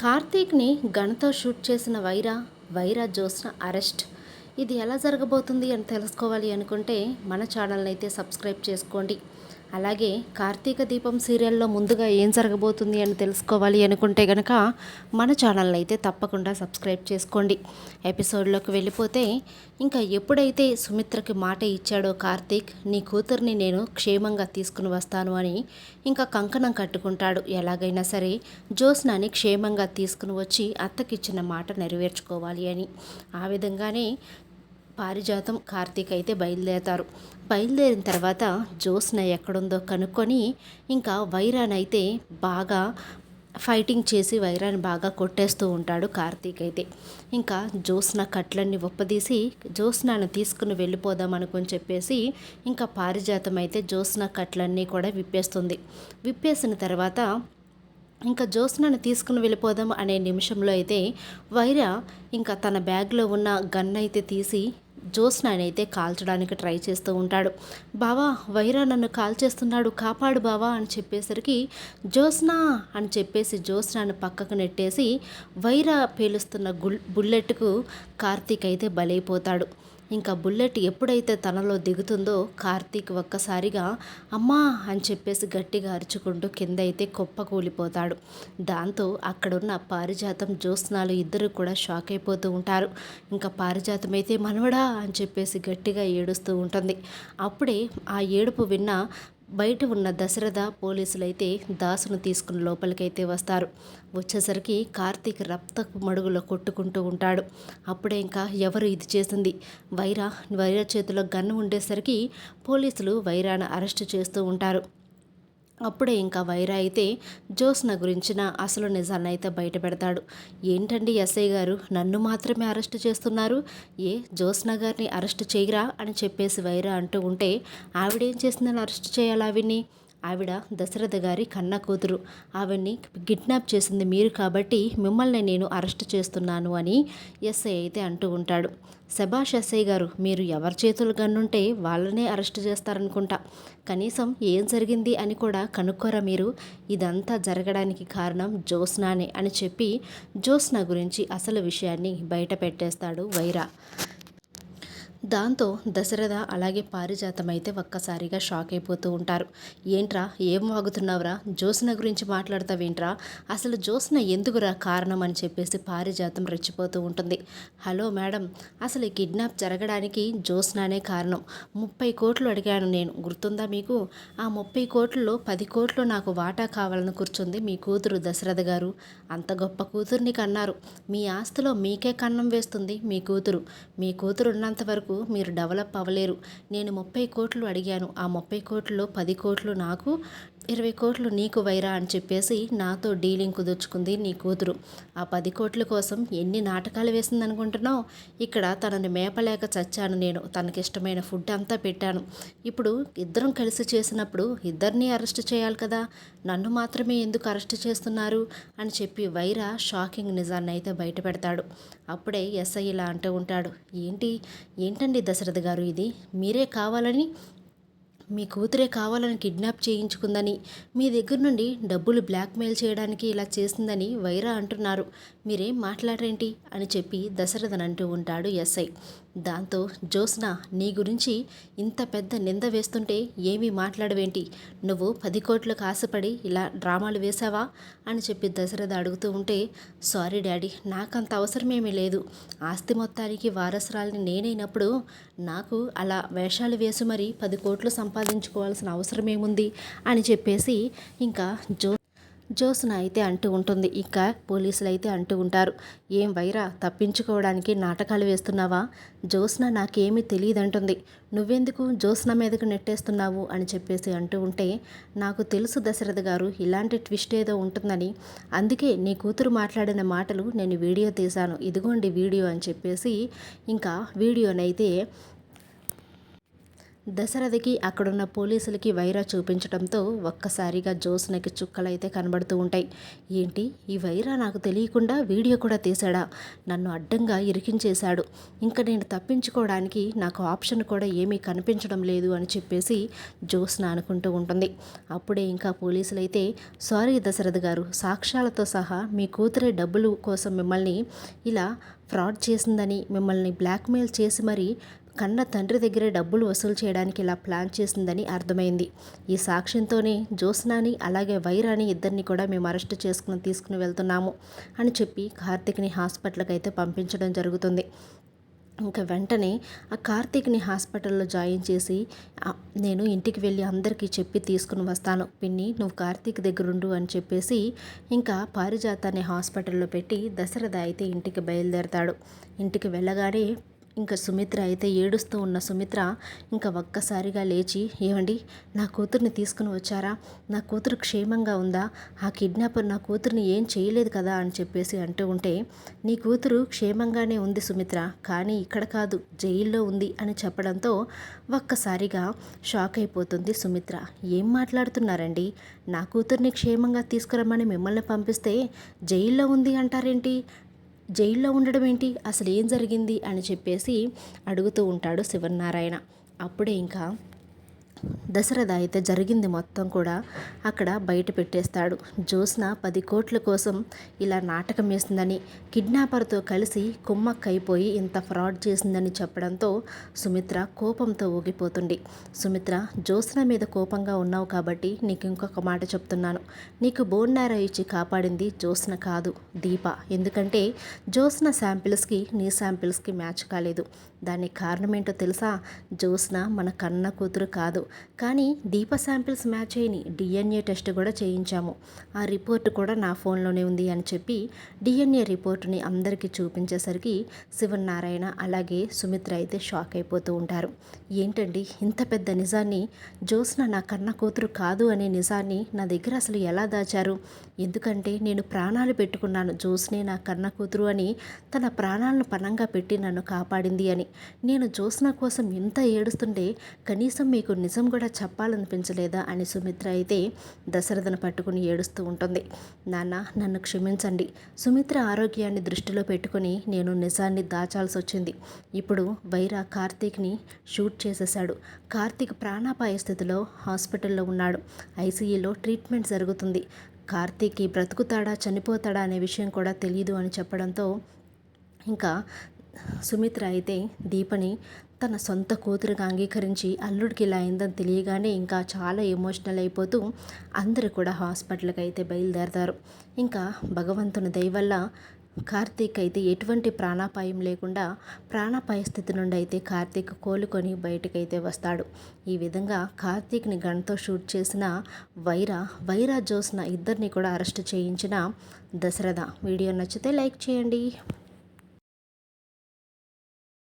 కార్తీక్ని గన్తో shoot చేసిన Wyra Josna arrest. ఇది ఎలా జరగబోతుంది అని తెలుసుకోవాలి అనుకుంటే మన ఛానల్ని అయితే సబ్స్క్రైబ్ చేసుకోండి. అలాగే కార్తీక దీపం సీరియల్లో ముందుగా ఏం జరగబోతుంది అని తెలుసుకోవాలి అనుకుంటే కనుక మన ఛానల్ని అయితే తప్పకుండా సబ్స్క్రైబ్ చేసుకోండి. ఎపిసోడ్లోకి వెళ్ళిపోతే ఇంకా ఎప్పుడైతే సుమిత్రకి మాట ఇచ్చాడో కార్తీక్, నీ కూతుర్ని నేను క్షేమంగా తీసుకుని వస్తాను అని ఇంకా కంకణం కట్టుకుంటాడు. ఎలాగైనా సరే జ్యోత్స్నాని క్షేమంగా తీసుకుని వచ్చి అత్తకిచ్చిన మాట నెరవేర్చుకోవాలి అని. ఆ విధంగానే పారిజాతం కార్తీక్ అయితే బయలుదేరతారు. బయలుదేరిన తర్వాత జ్యోత్స్న ఎక్కడుందో కనుక్కొని ఇంకా వైరానైతే బాగా ఫైటింగ్ చేసి వైరాన్ని బాగా కొట్టేస్తూ ఉంటాడు కార్తీక్ అయితే. ఇంకా జ్యోత్స్న కట్లన్నీ ఒప్పదీసి జ్యోత్స్నాను తీసుకుని వెళ్ళిపోదాం అనుకొని చెప్పేసి ఇంకా పారిజాతం అయితే జ్యోత్స్న కట్లన్నీ కూడా విప్పేస్తుంది. విప్పేసిన తర్వాత ఇంకా జ్యోత్స్నను తీసుకుని వెళ్ళిపోదాం అనే నిమిషంలో అయితే వైరా ఇంకా తన బ్యాగ్లో ఉన్న గన్ అయితే తీసి జ్యోత్స్నాని అయితే కాల్చడానికి ట్రై చేస్తూ ఉంటాడు. బావా, వైరా నన్ను కాల్ చేస్తున్నాడు, కాపాడు బావా అని చెప్పేసరికి జ్యోత్స్నా అని చెప్పేసి జ్యోత్స్నాను పక్కకు నెట్టేసి వైరా పేలుస్తున్న బుల్లెట్కు కార్తీక్ అయితే బలైపోతాడు. ఇంకా బుల్లెట్ ఎప్పుడైతే తనలో దిగుతుందో కార్తీక్ ఒక్కసారిగా అమ్మా అని చెప్పేసి గట్టిగా అరుచుకుంటూ కింద అయితే కుప్ప కూలిపోతాడు. దాంతో అక్కడున్న పారిజాతం జ్యోత్స్నాలు ఇద్దరు కూడా షాక్ అయిపోతూ ఉంటారు. ఇంకా పారిజాతం అయితే మనవడా అని చెప్పేసి గట్టిగా ఏడుస్తూ ఉంటుంది. అప్పుడే ఆ ఏడుపు విన్న బయట ఉన్న దశరథ పోలీసులైతే దాసును తీసుకుని లోపలికైతే వస్తారు. వచ్చేసరికి కార్తీక్ రక్తపు మడుగులో కొట్టుకుంటూ ఉంటాడు. అప్పుడే ఇంకా ఎవరు ఇది చేసింది, వైరా చేతిలో గన్ను ఉండేసరికి పోలీసులు వైరాను అరెస్ట్ చేస్తూ ఉంటారు. అప్పుడే ఇంకా వైరా అయితే జ్యోత్స్న గురించిన అసలు నిజాన్ని అయితే బయట పెడతాడు. ఏంటండి ఎస్ఐ గారు, నన్ను మాత్రమే అరెస్ట్ చేస్తున్నారు, ఏ జ్యోత్స్న గారిని అరెస్ట్ చేయరా అని చెప్పేసి వైరా అంటూ ఉంటే, ఆవిడేం చేసిందని అరెస్ట్ చేయాలి ఆవిడ్ని? ఆవిడ దశరథ గారి కన్న కూతురు, ఆవిడ్ని కిడ్నాప్ చేసింది మీరు కాబట్టి మిమ్మల్ని నేను అరెస్ట్ చేస్తున్నాను అని ఎస్ఐ అయితే అంటూ ఉంటాడు. శభాష్ ఎస్ఐ గారు, మీరు ఎవరి చేతులు గన్నుంటే వాళ్ళనే అరెస్ట్ చేస్తారనుకుంటా, కనీసం ఏం జరిగింది అని కూడా కనుక్కోరా మీరు? ఇదంతా జరగడానికి కారణం జ్యోత్స్నానే అని చెప్పి జ్యోత్స్న గురించి అసలు విషయాన్ని బయట పెట్టేస్తాడు వైరా. దాంతో దశరథ అలాగే పారిజాతం అయితే ఒక్కసారిగా షాక్ అయిపోతూ ఉంటారు. ఏంట్రా, ఏం వాగుతున్నావురా, జ్యోత్స్న గురించి మాట్లాడతావేంట్రా, అసలు జ్యోత్స్న ఎందుకురా కారణం అని చెప్పేసి పారిజాతం రెచ్చిపోతూ ఉంటుంది. హలో మేడం, అసలు ఈ కిడ్నాప్ జరగడానికి జ్యోత్స్నానే కారణం. 30 కోట్లు అడిగాను నేను, గుర్తుందా మీకు? ఆ 30 కోట్లలో 10 కోట్లు నాకు వాటా కావాలని కూర్చుంది మీ కూతురు దశరథ గారు. అంత గొప్ప కూతుర్ని కన్నారు, మీ ఆస్తిలో మీకే కన్నం వేస్తుంది మీ కూతురు. మీ కూతురు ఉన్నంత వరకు మీరు డెవలప్ అవ్వలేరు. నేను 30 కోట్లు అడిగాను, ఆ 30 కోట్లలో 10 కోట్లు నాకు, 20 కోట్లు నీకు వైరా అని చెప్పేసి నాతో డీలింగ్ కుదుర్చుకుంది నీ కూతురు. ఆ 10 కోట్ల కోసం ఎన్ని నాటకాలు వేసింది అనుకుంటున్నావు? ఇక్కడ తనని మేపలేక చచ్చాను నేను, తనకిష్టమైన ఫుడ్ అంతా పెట్టాను. ఇప్పుడు ఇద్దరం కలిసి చేసినప్పుడు ఇద్దరిని అరెస్ట్ చేయాలి కదా, నన్ను మాత్రమే ఎందుకు అరెస్ట్ చేస్తున్నారు అని చెప్పి వైరా షాకింగ్ నిజాన్ని అయితే బయట పెడతాడు. అప్పుడే ఎస్ఐ ఇలా అంటూ ఉంటాడు, ఏంటండి దశరథ గారు, ఇది మీరే కావాలని, మీ కూతురే కావాలని కిడ్నాప్ చేయించుకుందని, మీ దగ్గర నుండి డబ్బులు బ్లాక్మెయిల్ చేయడానికి ఇలా చేసిందని వైరా అంటున్నారు, మీరేం మాట్లాడరేంటి అని చెప్పి దశరథన్ అంటూ ఉంటాడు ఎస్ఐ. దాంతో జ్యోత్స్న, నీ గురించి ఇంత పెద్ద నింద వేస్తుంటే ఏమీ మాట్లాడవేంటి, నువ్వు 10 కోట్లకు ఆశపడి ఇలా డ్రామాలు వేశావా అని చెప్పి దశరథ అడుగుతూ ఉంటే, సారీ డాడీ, నాకంత అవసరమేమీ లేదు, ఆస్తి మొత్తానికి వారసురాలిని నేనైనప్పుడు నాకు అలా వేషాలు వేసి మరి 10 కోట్లు సంపాదించుకోవాల్సిన అవసరం ఏముంది అని చెప్పేసి ఇంకా జ్యోత్స్న అయితే అంటూ ఉంటుంది. ఇంకా పోలీసులు అయితే అంటూ ఉంటారు, ఏం వైరా, తప్పించుకోవడానికి నాటకాలు వేస్తున్నావా? జ్యోత్స్న నాకేమీ తెలియదంటుంది, నువ్వెందుకు జ్యోత్స్న మీదకు నెట్టేస్తున్నావు అని చెప్పేసి అంటూ ఉంటే, నాకు తెలుసు దశరథ గారు, ఇలాంటి ట్విస్ట్ ఏదో ఉంటుందని, అందుకే నీ కూతురు మాట్లాడిన మాటలు నేను వీడియో తీశాను, ఇదిగోండి వీడియో అని చెప్పేసి ఇంకా వీడియోనైతే దశరథకి అక్కడున్న పోలీసులకి వైరా చూపించడంతో ఒక్కసారిగా జ్యోత్స్నకి చుక్కలైతే కనబడుతూ ఉంటాయి. ఏంటి, ఈ వైరా నాకు తెలియకుండా వీడియో కూడా తీశాడా, నన్ను అడ్డంగా ఇరికించేశాడు, ఇంకా నేను తప్పించుకోవడానికి నాకు ఆప్షన్ కూడా ఏమీ కనిపించడం లేదు అని చెప్పేసి జ్యోత్స్న అనుకుంటూ ఉంటుంది. అప్పుడే ఇంకా పోలీసులైతే, సారీ దశరథ్ గారు, సాక్ష్యాలతో సహా మీ కూతురే డబ్బులు కోసం మిమ్మల్ని ఇలా ఫ్రాడ్ చేసిందని, మిమ్మల్ని బ్లాక్మెయిల్ చేసి మరీ కన్న తండ్రి దగ్గరే డబ్బులు వసూలు చేయడానికి ఇలా ప్లాన్ చేసిందని అర్థమైంది. ఈ సాక్ష్యంతోనే జ్యోత్స్నాని అలాగే వైరాని ఇద్దరిని కూడా మేము అరెస్ట్ తీసుకుని వెళ్తున్నాము అని చెప్పి కార్తీక్ని హాస్పిటల్కి అయితే పంపించడం జరుగుతుంది. ఇంకా వెంటనే ఆ కార్తీక్ని హాస్పిటల్లో జాయిన్ చేసి, నేను ఇంటికి వెళ్ళి అందరికీ చెప్పి తీసుకుని వస్తాను పిన్ని, నువ్వు కార్తీక్ దగ్గరుండు అని చెప్పేసి ఇంకా పారిజాతాన్ని హాస్పిటల్లో పెట్టి దశరథ అయితే ఇంటికి బయలుదేరతాడు. ఇంటికి వెళ్ళగానే ఇంకా సుమిత్ర అయితే ఏడుస్తూ ఉన్న సుమిత్ర ఇంకా ఒక్కసారిగా లేచి, ఏమండి, నా కూతుర్ని తీసుకుని వచ్చారా, నా కూతురు క్షేమంగా ఉందా, ఆ కిడ్నాపర్ నా కూతుర్ని ఏం చేయలేదు కదా అని చెప్పేసి అంటూ ఉంటే, నీ కూతురు క్షేమంగానే ఉంది సుమిత్ర, కానీ ఇక్కడ కాదు జైల్లో ఉంది అని చెప్పడంతో ఒక్కసారిగా షాక్ అయిపోతుంది సుమిత్ర. ఏం మాట్లాడుతున్నారండి, నా కూతుర్ని క్షేమంగా తీసుకురమ్మని మిమ్మల్ని పంపిస్తే జైల్లో ఉంది అంటారేంటి, జైల్లో ఉండడం ఏంటి, అసలు ఏం జరిగింది అని చెప్పేసి అడుగుతూ ఉంటాడు శివనారాయణ. అప్పుడే ఇంకా దశరథ అయితే జరిగింది మొత్తం కూడా అక్కడ బయట పెట్టేస్తాడు. జ్యోత్స్న 10 కోట్ల కోసం ఇలా నాటకం వేసిందని, కిడ్నాపర్తో కలిసి కుమ్మక్కైపోయి ఇంత ఫ్రాడ్ చేసిందని చెప్పడంతో సుమిత్ర కోపంతో ఊగిపోతుంది. సుమిత్ర, జ్యోత్స్న మీద కోపంగా ఉన్నావు కాబట్టి నీకు ఇంకొక మాట చెప్తున్నాను. నీకు బోన్నారా ఇచ్చి కాపాడింది జ్యోత్స్న కాదు, దీప. ఎందుకంటే జ్యోత్స్న శాంపిల్స్కి నీ శాంపిల్స్కి మ్యాచ్ కాలేదు. దానికి కారణం ఏంటో తెలుసా, జ్యోత్స్న మన కన్న కూతురు కాదు, కానీ దీప శాంపిల్స్ మ్యాచ్ అయినాయి, డిఎన్ఏ టెస్ట్ కూడా చేయించాము, ఆ రిపోర్ట్ కూడా నా ఫోన్లోనే ఉంది అని చెప్పి డిఎన్ఏ రిపోర్టుని అందరికీ చూపించేసరికి శివనారాయణ అలాగే సుమిత్ర అయితే షాక్ అయిపోతూ ఉంటారు. ఏంటండి, ఇంత పెద్ద నిజాన్ని, జ్యోత్స్న నా కన్న కూతురు కాదు అనే నిజాన్ని నా దగ్గర అసలు ఎలా దాచారు, ఎందుకంటే నేను ప్రాణాలు పెట్టుకున్నాను జ్యోత్స్నే నా కన్న కూతురు అని, తన ప్రాణాలను పణంగా పెట్టి నన్ను కాపాడింది అని. నేను జ్యోత్స్న కోసం ఎంత ఏడుస్తుంటే కనీసం మీకు నిజం కూడా చెప్పాలనిపించలేదా అని సుమిత్ర అయితే దశరథను పట్టుకుని ఏడుస్తూ ఉంటుంది. నాన్న, నన్ను క్షమించండి, సుమిత్ర ఆరోగ్యాన్ని దృష్టిలో పెట్టుకుని నేను నిజాన్ని దాచాల్సి వచ్చింది. ఇప్పుడు వైరా కార్తీక్ని షూట్ చేసేశాడు. కార్తీక్ ప్రాణాపాయ స్థితిలో హాస్పిటల్లో ఉన్నాడు, ఐసీయూలో ట్రీట్మెంట్ జరుగుతుంది. కార్తీక్కి బ్రతుకుతాడా చనిపోతాడా అనే విషయం కూడా తెలియదు అని చెప్పడంతో ఇంకా సుమిత్ర అయితే దీపని తన సొంత కూతురుగా అంగీకరించి అల్లుడికి ఇలా అయిందని తెలియగానే ఇంకా చాలా ఎమోషనల్ అయిపోతూ అందరూ కూడా హాస్పిటల్కి అయితే బయలుదేరతారు. ఇంకా భగవంతుని దయ వల్ల కార్తీక్ అయితే ఎటువంటి ప్రాణాపాయం లేకుండా ప్రాణాపాయ స్థితి నుండి అయితే కార్తీక్ కోలుకొని బయటకైతే వస్తాడు. ఈ విధంగా కార్తీక్ని గన్తో షూట్ చేసిన వైరా జ్యోత్స్న ఇద్దరిని కూడా అరెస్ట్ చేయించిన దశరథ. వీడియో నచ్చితే లైక్ చేయండి.